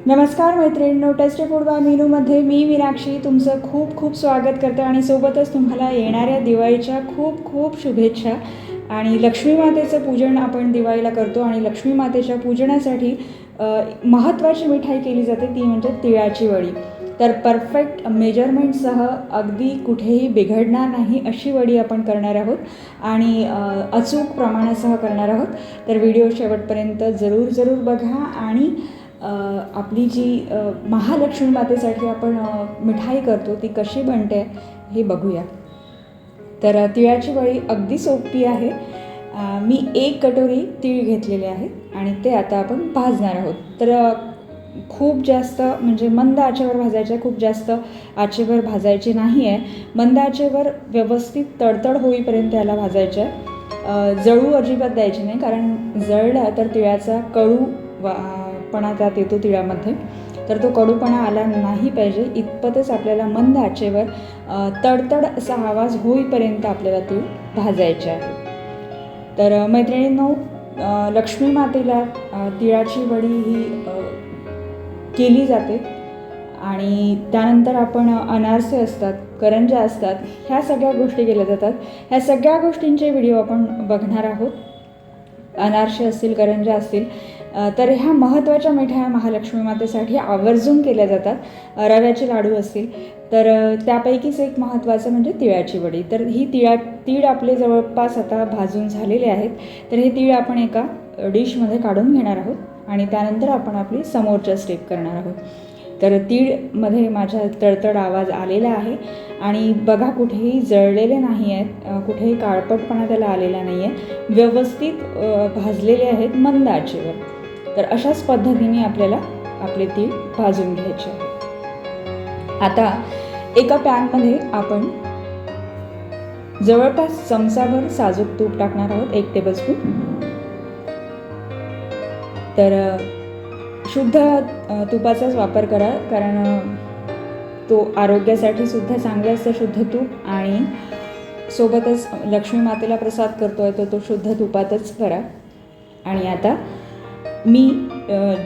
नमस्कार मैत्रिणींनो, tasty food by मीनूमध्ये मी मीनाक्षी तुमचं खूप खूप स्वागत करते आणि सोबतच तुम्हाला येणाऱ्या दिवाळीच्या खूप खूप शुभेच्छा. आणि लक्ष्मी मातेचं पूजन आपण दिवाळीला करतो आणि लक्ष्मी मातेच्या पूजनासाठी महत्त्वाची मिठाई केली जाते, ती म्हणजे तिळाची वडी. तर परफेक्ट मेजरमेंटसह अगदी कुठेही बिघडणार नाही अशी वडी आपण करणार आहोत आणि अचूक प्रमाणासह करणार आहोत. तर व्हिडिओ शेवटपर्यंत जरूर बघा आणि आपली जी महालक्ष्मी मातेसाठी आपण मिठाई करतो ती कशी बनते हे बघूया. तर तिळाची वडी अगदी सोपी आहे. मी 1 कटोरी तीळ घेतलेले आहेत आणि ते आता आपण भाजणार आहोत. तर खूप जास्त म्हणजे मंद आचेवर भाजायचे, खूप जास्त आचेवर भाजायचे नाही आहे. मंद आचेवर व्यवस्थित तडतड होईपर्यंत याला भाजायचं आहे. जळू अजिबात द्यायची नाही, कारण जळला तर तिळाचा कडूपणा त्यात येतो तिळामध्ये. तर तो कडूपणा आला नाही पाहिजे इतपतच आपल्याला मंद आचेवर तडतड असा आवाज होईपर्यंत आपल्याला तीळ भाजायचे आहे. तर मैत्रिणींनो, लक्ष्मी मातेला तिळाची वडी ही केली जाते आणि त्यानंतर आपण अनारसे असतात, करंज्या असतात, ह्या सगळ्या गोष्टी केल्या जातात. ह्या सगळ्या गोष्टींचे व्हिडिओ आपण बघणार आहोत. अनारसे असतील, करंज्या असतील, तर ह्या महत्त्वाच्या मिठाया महालक्ष्मी मातेसाठी आवर्जून केल्या जातात. रव्याचे लाडू असतील, तर त्यापैकीच एक महत्त्वाचं म्हणजे तिळाची वडी. तर ही तीळ आपले जवळपास आता भाजून झालेले आहेत. तर हे तीळ आपण एका डिशमध्ये काढून घेणार आहोत आणि त्यानंतर आपण आपली समोरच्या स्टेप करणार आहोत. तर तीळमध्ये माझ्या तडतड आवाज आलेला आहे आणि बघा कुठेही जळलेले नाही आहेत, कुठेही काळपटपणा त्याला आलेला नाही आहे, व्यवस्थित भाजलेले आहेत मंद आचेवर. तर अशाच पद्धतीने आपल्याला आपले तीळ भाजून घ्यायचे आहे. आता एका पॅनमध्ये आपण जवळपास चमचाभर साजूक तूप टाकणार आहोत, 1 टेबलस्पून. तर शुद्ध तुपाचाच वापर करा, कारण तो आरोग्यासाठी सुद्धा चांगलं असतं शुद्ध तूप. आणि सोबतच लक्ष्मी मातेला प्रसाद करतो आहे तो शुद्ध तुपातच करा. आणि आता मी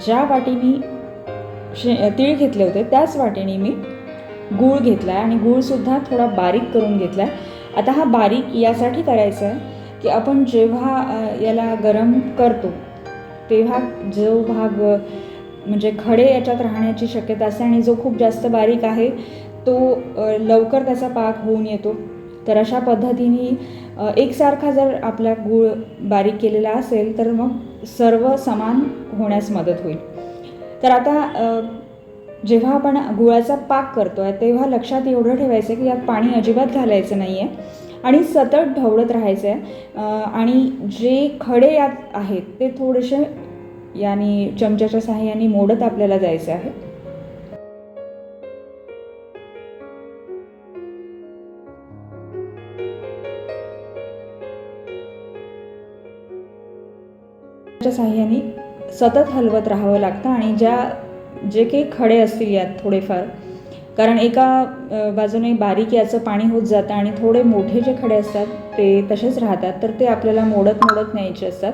ज्या वाटीने तीळ घेतले होते त्याच वाटीने मी गूळ घेतला आहे आणि गूळसुद्धा थोडा बारीक करून घेतला आहे. आता हा बारीक यासाठी करायचा आहे की आपण जेव्हा याला गरम करतो तेव्हा जो भाग म्हणजे खडे याच्यात राहण्याची शक्यता असते आणि जो खूप जास्त बारीक आहे तो लवकर त्याचा पाक होऊन येतो. तर अशा पद्धतीने एकसारखा जर आपला गूळ बारीक केलेला असेल तर मग सर्व समान होण्यास मदत होईल. तर आता जेव्हा आपण गुळाचा पाक करतो आहे तेव्हा लक्षात एवढं ठेवायचं की यात पाणी अजिबात घालायचं नाही आहे आणि सतत ढवळत राहायचं आहे. आणि जे खडे यात आहेत ते थोडेसे याने चमच्याच्या साहाय्याने मोडत आपल्याला जायचं आहे. साहाय्याने सतत हलवत राहावं लागतं आणि जे काही खडे असतील यात थोडेफार, कारण एका बाजूने बारीक याचं पाणी होत जातं आणि थोडे मोठे जे खडे असतात ते तसेच राहतात, तर ते आपल्याला मोडत न्यायचे असतात.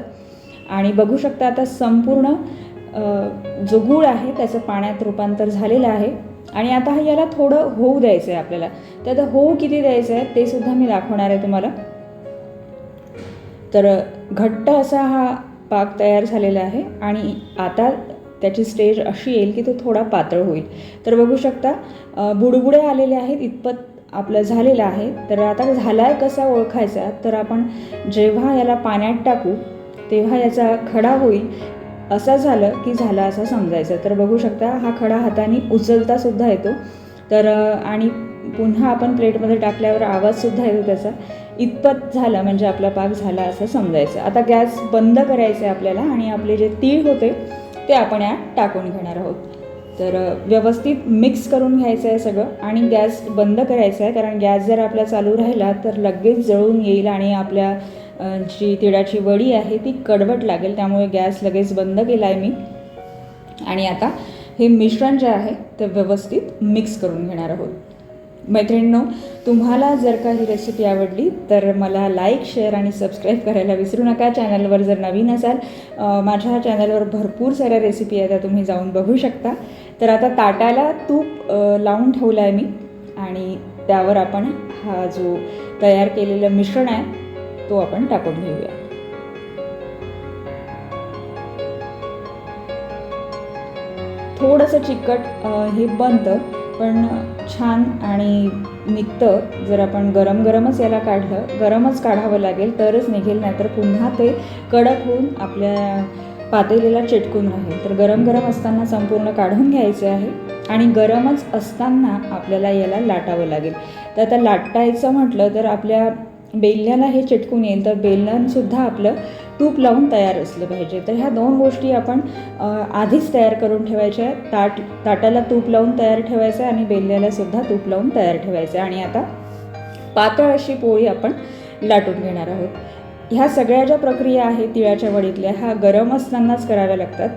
आणि बघू शकता आता संपूर्ण जो गूळ आहे त्याचं पाण्यात रूपांतर झालेलं आहे. आणि आता याला थोडं होऊ द्यायचं आहे आपल्याला. तर आता होऊ किती द्यायचं आहे ते सुद्धा मी दाखवणार आहे तुम्हाला. तर घट्ट असा हा पाक तयार झालेला आहे आणि आता त्याची स्टेज अशी येईल की तो थोडा पातळ होईल. तर बघू शकता बुडबुडे आलेले आहेत, इतपत आपलं झालेलं आहे. तर आता झाला आहे कसा ओळखायचा, तर आपण जेव्हा याला पाण्यात टाकू तेव्हा याचा खडा होईल, असं झालं की झाला असं समजायचं. तर बघू शकता हा खडा हाताने उचलतासुद्धा येतो. तर आणि पुन्हा आपण प्लेटमध्ये टाकल्यावर आवाजसुद्धा येतो त्याचा. इतपत झालं म्हणजे आपला पाक झाला असं समजायचं. आता गॅस बंद करायचं आहे आपल्याला आणि आपले जे तीळ होते ते आपण यात टाकून घेणार आहोत. तर व्यवस्थित मिक्स करून घ्यायचं आहे सगळं आणि गॅस बंद करायचा आहे, कारण गॅस जर आपला चालू राहिला तर लगेच जळून येईल आणि आपल्या जी तिळाची वडी आहे ती कडवट लागेल. त्यामुळे गॅस लगेच बंद केला आहे मी. आणि आता हे मिश्रण जे आहे ते व्यवस्थित मिक्स करून घेणार आहोत. मैत्रिणींनो, तुम्हाला जर का ही रेसिपी आवडली तर मला लाईक, शेअर आणि सबस्क्राईब करायला विसरू नका. चॅनलवर जर नवीन असाल, माझ्या चॅनलवर भरपूर साऱ्या रेसिपी आहेत, त्या तुम्ही जाऊन बघू शकता. तर आता ताटाला तूप लावून ठेवलं आहे मी आणि त्यावर आपण हा जो तयार केलेलं मिश्रण आहे तो आपण टाकून घेऊया. थोडंसं चिकट हे बनतं, पण छान आणि निघतं जर आपण गरमच याला काढलं. गरमच काढावं लागेल तरच निघेल, नाहीतर पुन्हा ते कडक होऊन आपल्या पातेलीला चिटकून राहील. तर गरम असताना संपूर्ण काढून घ्यायचं आहे आणि गरमच असताना आपल्याला याला लाटावं लागेल. तर आता लाटायचं म्हटलं तर आपल्या बेलण्याला हे चिटकून येईल, तर बेलणंसुद्धा आपलं तूप लावून तयार असलं पाहिजे. तर ह्या 2 गोष्टी आपण आधीच तयार करून ठेवायच्या. ताटाला तूप लावून तयार ठेवायचं आणि बेलण्यालासुद्धा तूप लावून तयार ठेवायचं. आणि आता पातळ अशी पोळी आपण लाटून घेणार आहोत. ह्या सगळ्या ज्या प्रक्रिया आहेत तिळाच्या वडीतल्या, ह्या गरम असतानाच कराव्या लागतात.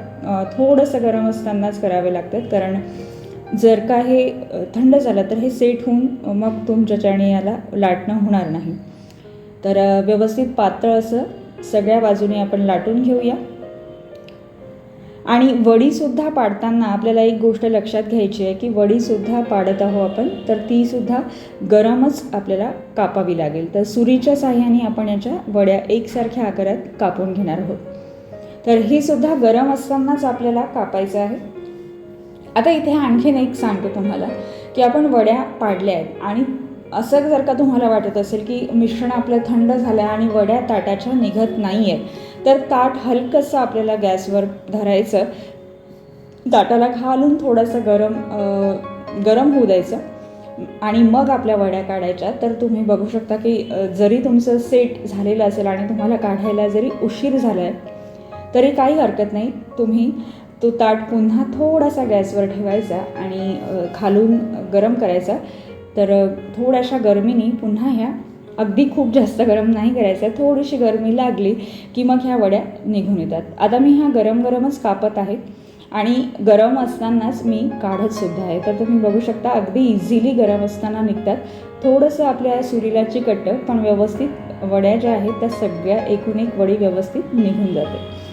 थोडंसं गरम असतानाच कराव्या लागतात, कारण जर का हे थंड झालं तर हे सेट होऊन मग तुमच्याच्याने याला लाटणं होणार नाही. तर व्यवस्थित पातळ असं सगळ्या बाजूने आपण लाटून घेऊया. आणि वडीसुद्धा पाडताना आपल्याला एक गोष्ट लक्षात घ्यायची आहे की वडीसुद्धा पाडत आहोत आपण, तर तीसुद्धा गरमच आपल्याला कापावी लागेल. तर सुरीच्या साह्याने आपण याच्या वड्या एकसारख्या आकारात कापून घेणार आहोत. तर ही सुद्धा गरम असतानाच आपल्याला कापायचं आहे. आता इथे आणखीन एक सांगतो तुम्हाला की आपण वड्या पाडल्या आहेत आणि असं जर का तुम्हाला वाटत असेल की मिश्रण आपलं थंड झालं आहे आणि वड्या ताटाच्या निघत नाही आहेत, तर ताट हलकंसं आपल्याला गॅसवर धरायचं, ताटाला खालून थोडंसं गरम होऊ द्यायचं आणि मग आपल्या वड्या काढायच्या. तर तुम्ही बघू शकता की जरी तुमचं सेट झालेलं असेल आणि तुम्हाला काढायला जरी उशीर झाला आहे तरी काही हरकत नाही. तुम्ही तो ताट पुन्हा थोडासा गॅसवर ठेवायचा आणि खालून गरम करायचा. तर थोड्याशा गरमीने पुन्हा ह्या अगदी खूप जास्त गरम नाही करायचं, थोडीशी गरमी लागली की मग ह्या वड्या निघून येतात. आता मी ह्या गरमच कापत आहे आणि गरम असतानाच मी काढतसुद्धा आहे. तर तुम्ही बघू शकता अगदी इझिली गरम असताना निघतात. थोडंसं आपल्या सुरीला चिकटतं, पण व्यवस्थित वड्या ज्या आहेत त्या सगळ्या एकूण एक वडी व्यवस्थित निघून जाते.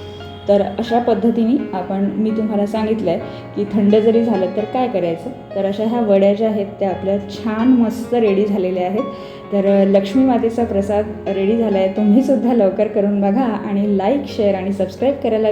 तर अशा पद्धतीने मी तुम्हाला सांगितलं आहे की थंड जरी झालं तर काय करायचं. तर अशा ह्या वड्या ज्या आहेत त्या आपल्या छान मस्त रेडी झालेल्या आहेत. तर लक्ष्मी मातेचा प्रसाद रेडी झाला आहे. तुम्हीसुद्धा लवकर करून बघा आणि लाईक, शेअर आणि सबस्क्राईब करायला